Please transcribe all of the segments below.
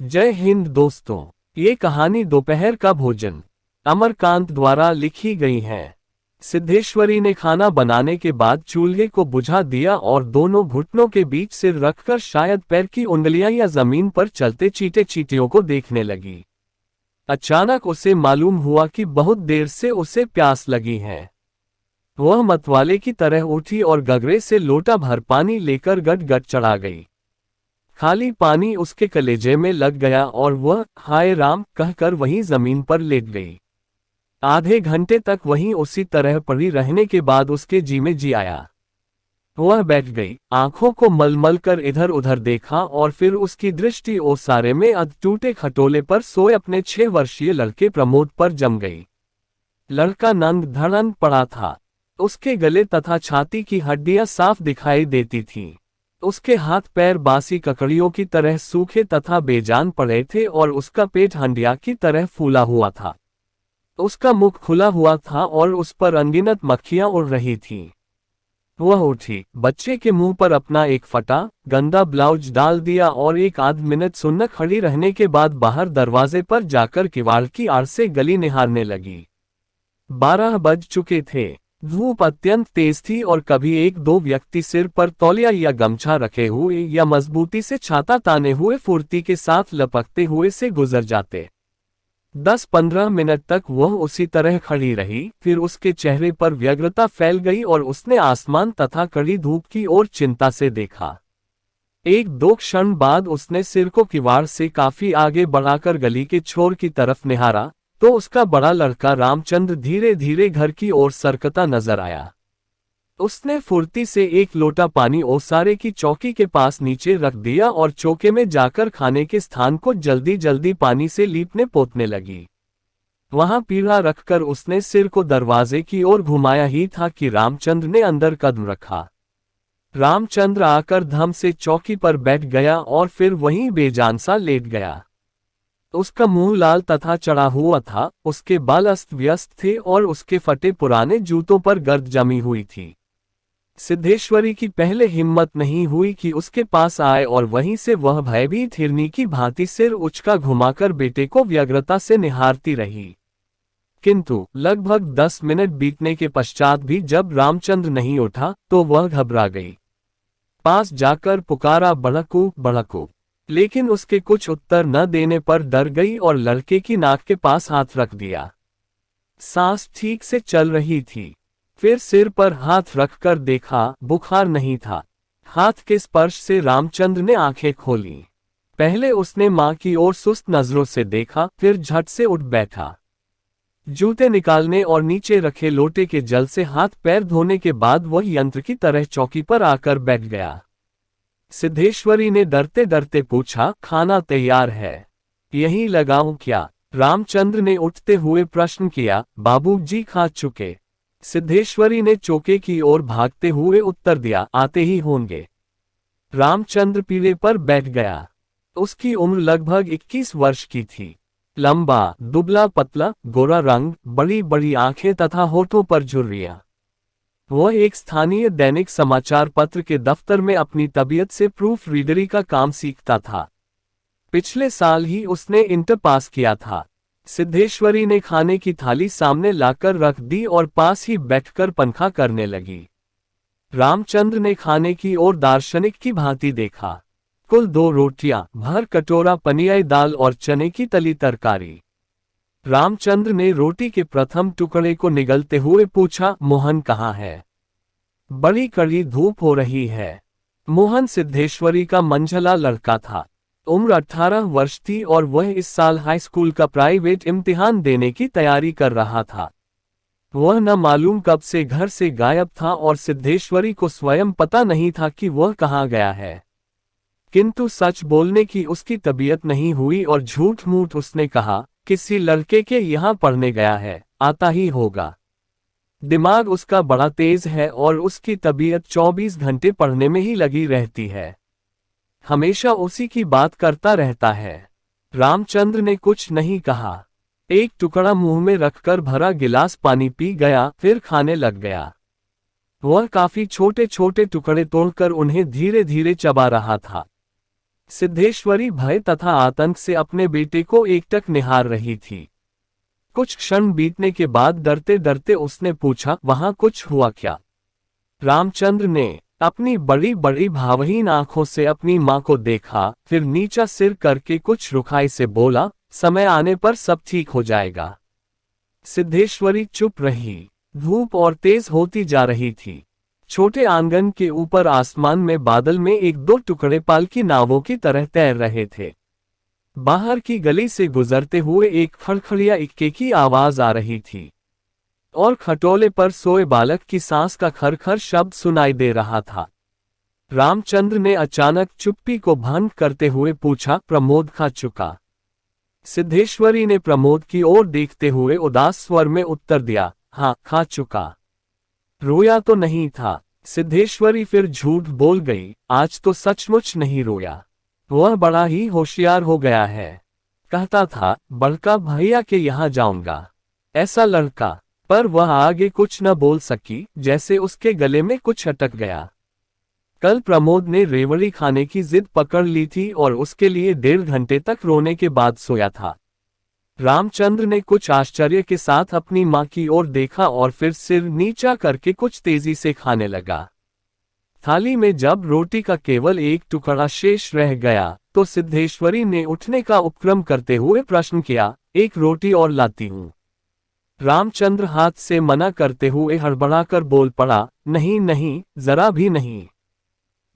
जय हिंद दोस्तों। ये कहानी दोपहर का भोजन अमरकांत द्वारा लिखी गई है। सिद्धेश्वरी ने खाना बनाने के बाद चूल्हे को बुझा दिया और दोनों घुटनों के बीच सिर रखकर शायद पैर की उंगलियां या जमीन पर चलते चींटे चींटियों को देखने लगी। अचानक उसे मालूम हुआ कि बहुत देर से उसे प्यास लगी है। वह मतवाले की तरह उठी और गगरे से लोटा भर पानी लेकर गट गट चढ़ा गई। खाली पानी उसके कलेजे में लग गया और वह हाय राम कहकर वहीं जमीन पर लेट गई। आधे घंटे तक वहीं उसी तरह पड़ी रहने के बाद उसके जी में जी आया। वह बैठ गई, आंखों को मलमल कर इधर उधर देखा और फिर उसकी दृष्टि ओसारे में अध टूटे खटोले पर सोए अपने 6 वर्षीय लड़के प्रमोद पर जम गई। लड़का नंग धड़न पड़ा था। उसके गले तथा छाती की हड्डियां साफ दिखाई देती थीं। उसके हाथ पैर बासी ककड़ियों की तरह सूखे तथा बेजान पड़े थे और उसका पेट हंडिया की तरह फूला हुआ था। उसका मुख खुला हुआ था और उस पर अनगिनत मक्खियां उड़ रही थीं। वह उठी, बच्चे के मुंह पर अपना एक फटा गंदा ब्लाउज डाल दिया और एक आध मिनट सुन्न खड़ी रहने के बाद बाहर दरवाजे पर जाकर किवाड़ की आड़ से गली निहारने लगी। 12 बज चुके थे। धूप अत्यंत तेज थी और कभी एक दो व्यक्ति सिर पर तौलिया या गमछा रखे हुए या मजबूती से छाता ताने हुए फुर्ती के साथ लपकते हुए से गुजर जाते। 10-15 मिनट तक वह उसी तरह खड़ी रही, फिर उसके चेहरे पर व्यग्रता फैल गई और उसने आसमान तथा कड़ी धूप की ओर चिंता से देखा। 1-2 क्षण बाद उसने सिर को किवाड़ से काफी आगे बढ़ाकर गली के छोर की तरफ निहारा तो उसका बड़ा लड़का रामचंद्र धीरे धीरे घर की ओर सरकता नजर आया। उसने फुर्ती से एक लोटा पानी ओसारे की चौकी के पास नीचे रख दिया और चौके में जाकर खाने के स्थान को जल्दी जल्दी पानी से लीपने पोतने लगी। वहां पीढ़ा रखकर उसने सिर को दरवाजे की ओर घुमाया ही था कि रामचंद्र ने अंदर कदम रखा। रामचंद्र आकर धम से चौकी पर बैठ गया और फिर वहीं बेजान सा लेट गया। उसका मुंह लाल तथा चढ़ा हुआ था, उसके बाल अस्त व्यस्त थे और उसके फटे पुराने जूतों पर गर्द जमी हुई थी। सिद्धेश्वरी की पहले हिम्मत नहीं हुई कि उसके पास आए और वहीं से वह भयभीत हिरनी की भांति सिर उचका घुमाकर बेटे को व्यग्रता से निहारती रही। किंतु लगभग 10 मिनट बीतने के पश्चात भी जब रामचंद्र नहीं उठा तो वह घबरा गई। पास जाकर पुकारा, बड़कू बड़कू, लेकिन उसके कुछ उत्तर न देने पर डर गई और लड़के की नाक के पास हाथ रख दिया। सांस ठीक से चल रही थी। फिर सिर पर हाथ रखकर देखा, बुखार नहीं था। हाथ के स्पर्श से रामचंद्र ने आंखें खोली। पहले उसने मां की ओर सुस्त नजरों से देखा, फिर झट से उठ बैठा। जूते निकालने और नीचे रखे लोटे के जल से हाथ पैर धोने के बाद वह यंत्र की तरह चौकी पर आकर बैठ गया। सिद्धेश्वरी ने डरते डरते पूछा, खाना तैयार है, यहीं लगाऊं क्या? रामचंद्र ने उठते हुए प्रश्न किया। बाबूजी खा चुके। सिद्धेश्वरी ने चौके की ओर भागते हुए उत्तर दिया, आते ही होंगे। रामचंद्र पीढ़े पर बैठ गया। उसकी उम्र लगभग 21 वर्ष की थी। लंबा, दुबला पतला, गोरा रंग, बड़ी बड़ी आंखें तथा होठों पर झुर्रियां। वह एक स्थानीय दैनिक समाचार पत्र के दफ्तर में अपनी तबीयत से प्रूफ रीडरी का काम सीखता था। पिछले साल ही उसने इंटर पास किया था। सिद्धेश्वरी ने खाने की थाली सामने लाकर रख दी और पास ही बैठकर पंखा करने लगी। रामचंद्र ने खाने की ओर दार्शनिक की भांति देखा। कुल 2 रोटियां, भर कटोरा पनियाई दाल और चने की तली तरकारी। रामचंद्र ने रोटी के प्रथम टुकड़े को निगलते हुए पूछा, मोहन कहाँ है? बड़ी कड़ी धूप हो रही है। मोहन सिद्धेश्वरी का मंझला लड़का था। उम्र 18 वर्ष थी और वह इस साल हाई स्कूल का प्राइवेट इम्तिहान देने की तैयारी कर रहा था। वह न मालूम कब से घर से गायब था और सिद्धेश्वरी को स्वयं पता नहीं था कि वह कहाँ गया है। किंतु सच बोलने की उसकी तबीयत नहीं हुई और झूठ मूठ उसने कहा, किसी लड़के के यहाँ पढ़ने गया है, आता ही होगा। दिमाग उसका बड़ा तेज है और उसकी तबीयत 24 घंटे पढ़ने में ही लगी रहती है। हमेशा उसी की बात करता रहता है। रामचंद्र ने कुछ नहीं कहा। एक टुकड़ा मुंह में रखकर भरा गिलास पानी पी गया, फिर खाने लग गया। वह काफी छोटे छोटे टुकड़े तोड़कर उन्हें धीरे धीरे चबा रहा था। सिद्धेश्वरी भय तथा आतंक से अपने बेटे को एकटक निहार रही थी। कुछ क्षण बीतने के बाद डरते डरते उसने पूछा, वहां कुछ हुआ क्या? रामचंद्र ने अपनी बड़ी बड़ी भावहीन आंखों से अपनी मां को देखा, फिर नीचा सिर करके कुछ रुखाई से बोला, समय आने पर सब ठीक हो जाएगा। सिद्धेश्वरी चुप रही। धूप और तेज होती जा रही थी। छोटे आंगन के ऊपर आसमान में बादल में एक दो टुकड़े पालकी नावों की तरह तैर रहे थे। बाहर की गली से गुजरते हुए एक खड़खड़िया इक्के की आवाज आ रही थी और खटोले पर सोए बालक की सांस का खरखर शब्द सुनाई दे रहा था। रामचंद्र ने अचानक चुप्पी को भंग करते हुए पूछा, प्रमोद खा चुका? सिद्धेश्वरी ने प्रमोद की ओर देखते हुए उदास स्वर में उत्तर दिया, हाँ खा चुका। रोया तो नहीं था। सिद्धेश्वरी फिर झूठ बोल गई, आज तो सचमुच नहीं रोया। वह बड़ा ही होशियार हो गया है। कहता था बड़का भैया के यहाँ जाऊंगा। ऐसा लड़का। पर वह आगे कुछ न बोल सकी, जैसे उसके गले में कुछ अटक गया। कल प्रमोद ने रेवड़ी खाने की जिद पकड़ ली थी और उसके लिए 1.5 घंटे तक रोने के बाद सोया था। रामचंद्र ने कुछ आश्चर्य के साथ अपनी मां की ओर देखा और फिर सिर नीचा करके कुछ तेजी से खाने लगा। थाली में जब रोटी का केवल एक टुकड़ा शेष रह गया तो सिद्धेश्वरी ने उठने का उपक्रम करते हुए प्रश्न किया, एक रोटी और लाती हूं। रामचंद्र हाथ से मना करते हुए हड़बड़ाकर बोल पड़ा, नहीं नहीं, जरा भी नहीं।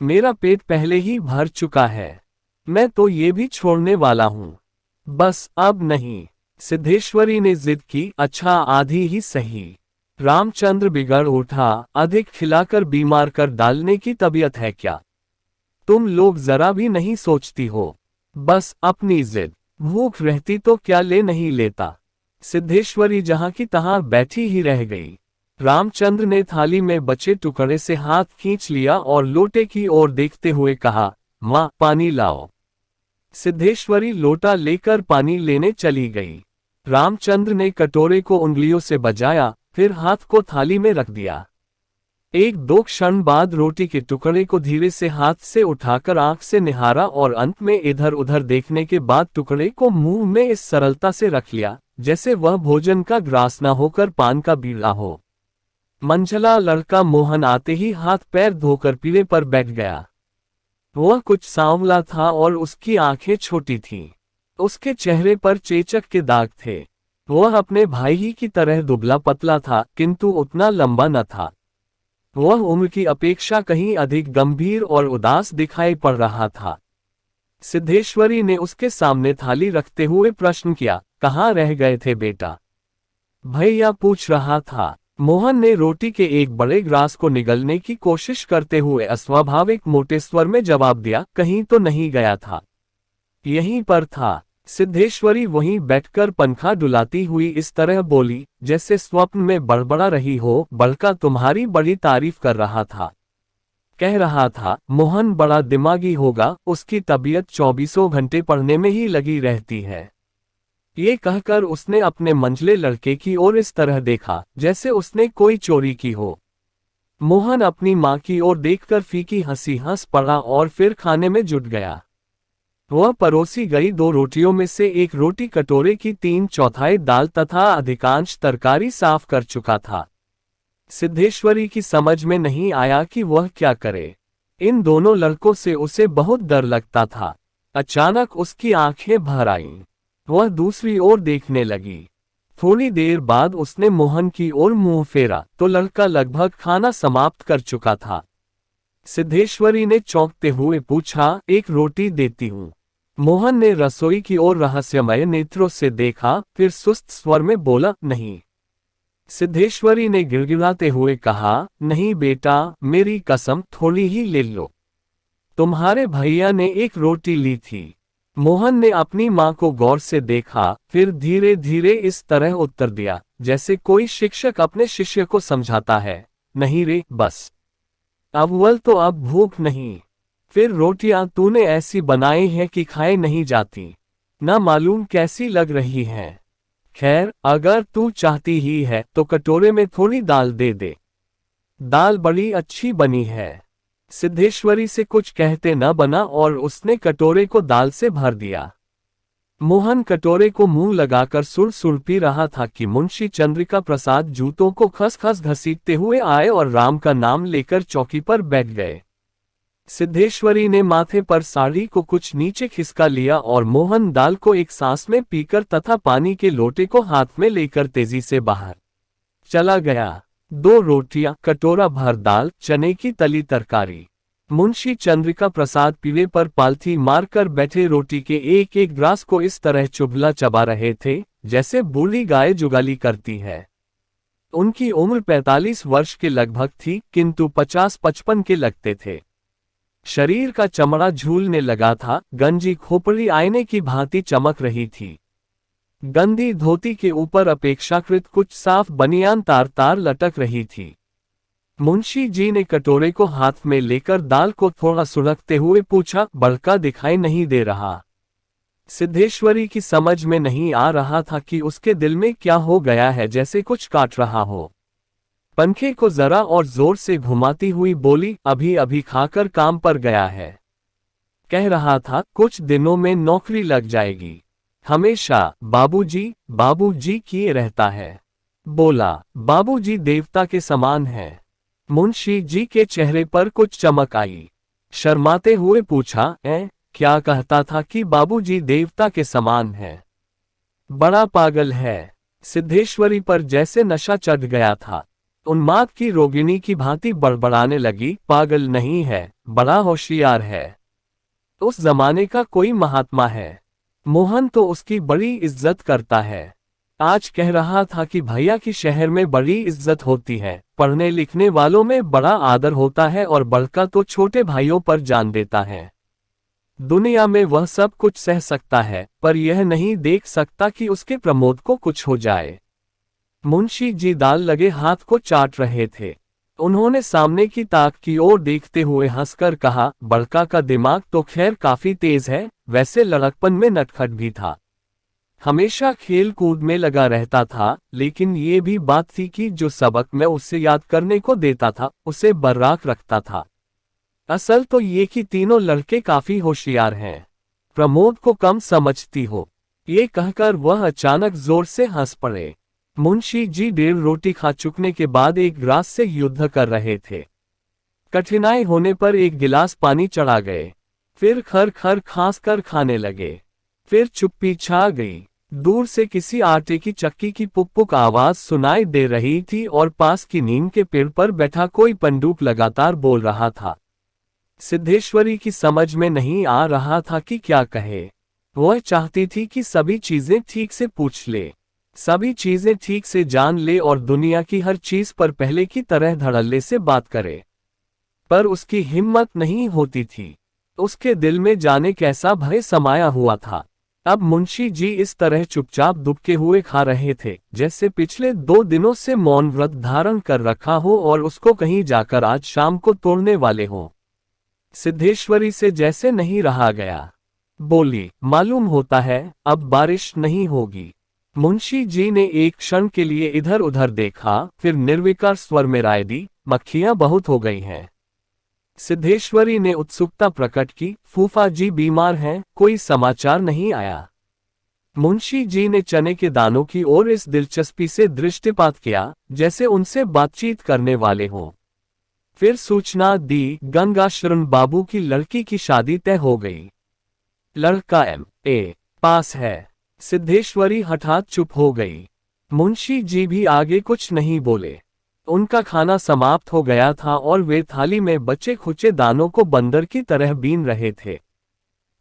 मेरा पेट पहले ही भर चुका है। मैं तो ये भी छोड़ने वाला हूं। बस अब नहीं। सिद्धेश्वरी ने जिद की, अच्छा आधी ही सही। रामचंद्र बिगड़ उठा, अधिक खिलाकर बीमार कर डालने की तबीयत है क्या? तुम लोग जरा भी नहीं सोचती हो। बस अपनी जिद। भूख रहती तो क्या ले नहीं लेता। सिद्धेश्वरी जहां की तहां बैठी ही रह गई। रामचंद्र ने थाली में बचे टुकड़े से हाथ खींच लिया और लोटे की ओर देखते हुए कहा, मां पानी लाओ। सिद्धेश्वरी लोटा लेकर पानी लेने चली गई। रामचंद्र ने कटोरे को उंगलियों से बजाया, फिर हाथ को थाली में रख दिया। 1-2 क्षण बाद रोटी के टुकड़े को धीरे से हाथ से उठाकर आंख से निहारा और अंत में इधर उधर देखने के बाद टुकड़े को मुंह में इस सरलता से रख लिया जैसे वह भोजन का ग्रास न होकर पान का बीड़ा हो। मंझला लड़का मोहन आते ही हाथ पैर धोकर पीढ़े पर बैठ गया। वह कुछ सांवला था और उसकी आंखें छोटी थीं। उसके चेहरे पर चेचक के दाग थे। वह अपने भाई ही की तरह दुबला पतला था, किंतु उतना लंबा न था। वह उम्र की अपेक्षा कहीं अधिक गंभीर और उदास दिखाई पड़ रहा था। सिद्धेश्वरी ने उसके सामने थाली रखते हुए प्रश्न किया, कहाँ रह गए थे बेटा? भैया पूछ रहा था। मोहन ने रोटी के एक बड़े ग्रास को निगलने की कोशिश करते हुए अस्वाभाविक मोटे स्वर में जवाब दिया, कहीं तो नहीं गया था, यहीं पर था। सिद्धेश्वरी वहीं बैठकर पंखा डुलाती हुई इस तरह बोली जैसे स्वप्न में बड़बड़ा रही हो, बड़का तुम्हारी बड़ी तारीफ कर रहा था। कह रहा था मोहन बड़ा दिमागी होगा, उसकी तबीयत 24 घंटे पढ़ने में ही लगी रहती है। ये कहकर उसने अपने मंझले लड़के की ओर इस तरह देखा जैसे उसने कोई चोरी की हो। मोहन अपनी मां की ओर देखकर फीकी हंसी हंस पड़ा और फिर खाने में जुट गया। वह परोसी गई 2 रोटियों में से एक रोटी कटोरे की 3/4 दाल तथा अधिकांश तरकारी साफ कर चुका था। सिद्धेश्वरी की समझ में नहीं आया कि वह क्या करे। इन दोनों लड़कों से उसे बहुत डर लगता था। अचानक उसकी आंखें भर आईं। वह दूसरी ओर देखने लगी। थोड़ी देर बाद उसने मोहन की ओर मुंह फेरा तो लड़का लगभग खाना समाप्त कर चुका था। सिद्धेश्वरी ने चौंकते हुए पूछा, एक रोटी देती हूँ। मोहन ने रसोई की ओर रहस्यमय नेत्रों से देखा, फिर सुस्त स्वर में बोला, नहीं। सिद्धेश्वरी ने गिड़गिड़ाते हुए कहा, नहीं बेटा, मेरी कसम, थोड़ी ही ले लो। तुम्हारे भैया ने एक रोटी ली थी। मोहन ने अपनी मां को गौर से देखा, फिर धीरे धीरे इस तरह उत्तर दिया जैसे कोई शिक्षक अपने शिष्य को समझाता है, नहीं रे, बस अव्वल तो अब भूख नहीं, फिर रोटियां तूने ऐसी बनाई हैं कि खाए नहीं जाती, ना मालूम कैसी लग रही हैं। खैर, अगर तू चाहती ही है तो कटोरे में थोड़ी दाल दे दे। दाल बड़ी अच्छी बनी है। सिद्धेश्वरी से कुछ कहते न बना और उसने कटोरे को दाल से भर दिया। मोहन कटोरे को मुंह लगाकर सुड़ पी रहा था कि मुंशी चंद्रिका प्रसाद जूतों को खस-खस घसीटते हुए आए और राम का नाम लेकर चौकी पर बैठ गए। सिद्धेश्वरी ने माथे पर साड़ी को कुछ नीचे खिसका लिया और मोहन दाल को एक सांस में पीकर तथा पानी के लोटे को हाथ में लेकर तेजी से बाहर चला गया। 2 रोटियां, कटोरा भर दाल, चने की तली तरकारी। मुंशी चंद्रिका प्रसाद पीवे पर पालथी मारकर बैठे रोटी के एक एक ग्रास को इस तरह चुभला चबा रहे थे जैसे बूढ़ी गाय जुगाली करती है। उनकी उम्र 45 वर्ष के लगभग थी, किंतु 50-55 के लगते थे। शरीर का चमड़ा झूलने लगा था, गंजी खोपड़ी आईने की भांति चमक रही थी। गंदी धोती के ऊपर अपेक्षाकृत कुछ साफ बनियान तार तार लटक रही थी। मुंशी जी ने कटोरे को हाथ में लेकर दाल को थोड़ा सुलगते हुए पूछा, बड़का दिखाई नहीं दे रहा। सिद्धेश्वरी की समझ में नहीं आ रहा था कि उसके दिल में क्या हो गया है, जैसे कुछ काट रहा हो। पंखे को जरा और जोर से घुमाती हुई बोली, अभी अभी खाकर काम पर गया है। कह रहा था कुछ दिनों में नौकरी लग जाएगी। हमेशा बाबूजी किए रहता है। बोला, बाबूजी देवता के समान है। मुंशी जी के चेहरे पर कुछ चमक आई। शर्माते हुए पूछा, क्या कहता था कि बाबूजी देवता के समान है? बड़ा पागल है। सिद्धेश्वरी पर जैसे नशा चढ़ गया था। उन्माद की रोगिणी की भांति बड़बड़ाने लगी, पागल नहीं है, बड़ा होशियार है। उस जमाने का कोई महात्मा है। मोहन तो उसकी बड़ी इज्जत करता है। आज कह रहा था कि भैया की शहर में बड़ी इज्जत होती है, पढ़ने लिखने वालों में बड़ा आदर होता है और बड़का तो छोटे भाइयों पर जान देता है। दुनिया में वह सब कुछ सह सकता है, पर यह नहीं देख सकता कि उसके प्रमोद को कुछ हो जाए। मुंशी जी दाल लगे हाथ को चाट रहे थे। उन्होंने सामने की ताक की ओर देखते हुए हंसकर कहा, बड़का का दिमाग तो खैर काफी तेज है, वैसे लड़कपन में नटखट भी था। हमेशा खेल कूद में लगा रहता था, लेकिन ये भी बात थी कि जो सबक मैं उससे याद करने को देता था उसे बर्राक रखता था। असल तो ये कि तीनों लड़के काफी होशियार हैं। प्रमोद को कम समझती हो। ये कहकर वह अचानक जोर से हंस पड़े। मुंशी जी 1.5 रोटी खा चुकने के बाद एक ग्लास से युद्ध कर रहे थे। कठिनाई होने पर एक गिलास पानी चढ़ा गए, फिर खर खर खांस कर खाने लगे। फिर चुप्पी छा गई। दूर से किसी आटे की चक्की की पुक-पुक आवाज सुनाई दे रही थी और पास की नीम के पेड़ पर बैठा कोई पंडूक लगातार बोल रहा था। सिद्धेश्वरी की समझ में नहीं आ रहा था कि क्या कहे। वह चाहती थी कि सभी चीजें ठीक से पूछ ले, सभी चीजें ठीक से जान ले और दुनिया की हर चीज पर पहले की तरह धड़ल्ले से बात करे, पर उसकी हिम्मत नहीं होती थी। उसके दिल में जाने कैसा भय समाया हुआ था। अब मुंशी जी इस तरह चुपचाप दुबके हुए खा रहे थे जैसे पिछले 2 दिनों से मौन व्रत धारण कर रखा हो और उसको कहीं जाकर आज शाम को तोड़ने वाले हो। सिद्धेश्वरी से जैसे नहीं रहा गया। बोली, मालूम होता है अब बारिश नहीं होगी। मुंशी जी ने एक क्षण के लिए इधर उधर देखा, फिर निर्विकार स्वर में राय दी, मक्खियां बहुत हो गई हैं। सिद्धेश्वरी ने उत्सुकता प्रकट की, फूफा जी बीमार हैं, कोई समाचार नहीं आया। मुंशी जी ने चने के दानों की ओर इस दिलचस्पी से दृष्टिपात किया जैसे उनसे बातचीत करने वाले हों। फिर सूचना दी, गंगाशरण बाबू की लड़की की शादी तय हो गई। लड़का M.A. पास है। सिद्धेश्वरी हठात चुप हो गई। मुंशी जी भी आगे कुछ नहीं बोले। उनका खाना समाप्त हो गया था और वे थाली में बचे खुचे दानों को बंदर की तरह बीन रहे थे।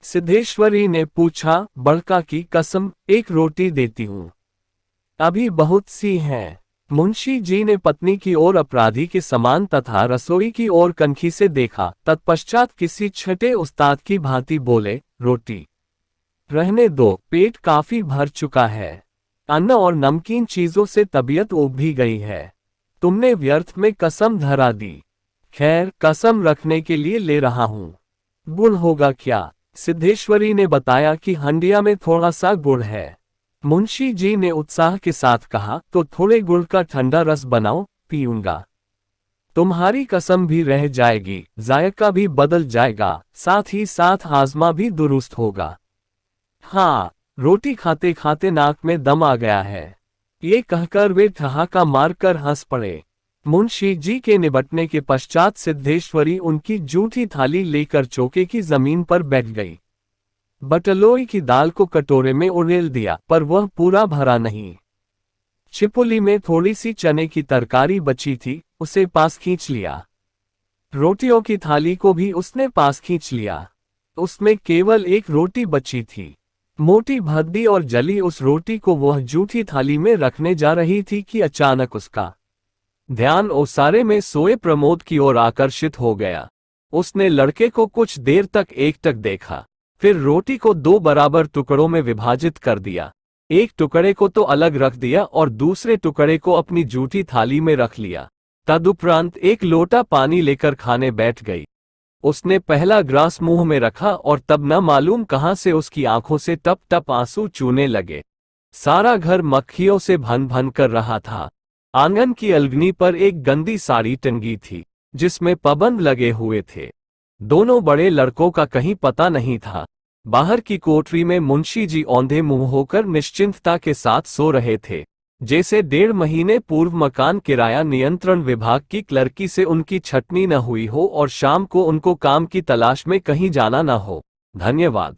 सिद्धेश्वरी ने पूछा, बड़का की कसम, 1 रोटी देती हूँ, अभी बहुत सी हैं। मुंशी जी ने पत्नी की ओर अपराधी के समान तथा रसोई की ओर कनखी से देखा। तत्पश्चात किसी छठे उस्ताद की भांति बोले, रोटी रहने दो, पेट काफी भर चुका है। अन्न और नमकीन चीजों से तबीयत उब भी गई है। तुमने व्यर्थ में कसम धरा दी। खैर, कसम रखने के लिए ले रहा हूँ। गुड़ होगा क्या? सिद्धेश्वरी ने बताया कि हंडिया में थोड़ा सा गुड़ है। मुंशी जी ने उत्साह के साथ कहा, तो थोड़े गुड़ का ठंडा रस बनाओ, पीऊंगा। तुम्हारी कसम भी रह जाएगी, जायका भी बदल जाएगा, साथ ही साथ हाजमा भी दुरुस्त होगा। हाँ, रोटी खाते खाते नाक में दम आ गया है। ये कहकर वे ठहाका मारकर हंस पड़े। मुंशी जी के निबटने के पश्चात सिद्धेश्वरी उनकी जूठी थाली लेकर चौके की जमीन पर बैठ गई। बटलोई की दाल को कटोरे में उड़ेल दिया, पर वह पूरा भरा नहीं। छिपुली में थोड़ी सी चने की तरकारी बची थी, उसे पास खींच लिया। रोटियों की थाली को भी उसने पास खींच लिया। उसमें केवल एक रोटी बची थी। मोटी भद्दी और जली उस रोटी को वह जूठी थाली में रखने जा रही थी कि अचानक उसका ध्यान ओसारे में सोए प्रमोद की ओर आकर्षित हो गया। उसने लड़के को कुछ देर तक एकटक देखा, फिर रोटी को 2 बराबर टुकड़ों में विभाजित कर दिया। एक टुकड़े को तो अलग रख दिया और दूसरे टुकड़े को अपनी जूठी थाली में रख लिया। तदुपरांत एक लोटा पानी लेकर खाने बैठ गई। उसने पहला ग्रास मुंह में रखा और तब न मालूम कहां से उसकी आंखों से टप टप आंसू चूने लगे। सारा घर मक्खियों से भन भन कर रहा था। आंगन की अलगनी पर एक गंदी साड़ी टंगी थी, जिसमें पाबंद लगे हुए थे। दोनों बड़े लड़कों का कहीं पता नहीं था। बाहर की कोठरी में मुंशी जी औंधे मुंह होकर निश्चिंतता के साथ सो रहे थे, जैसे 1.5 महीने पूर्व मकान किराया नियंत्रण विभाग की क्लर्की से उनकी छटनी न हुई हो और शाम को उनको काम की तलाश में कहीं जाना न हो। धन्यवाद।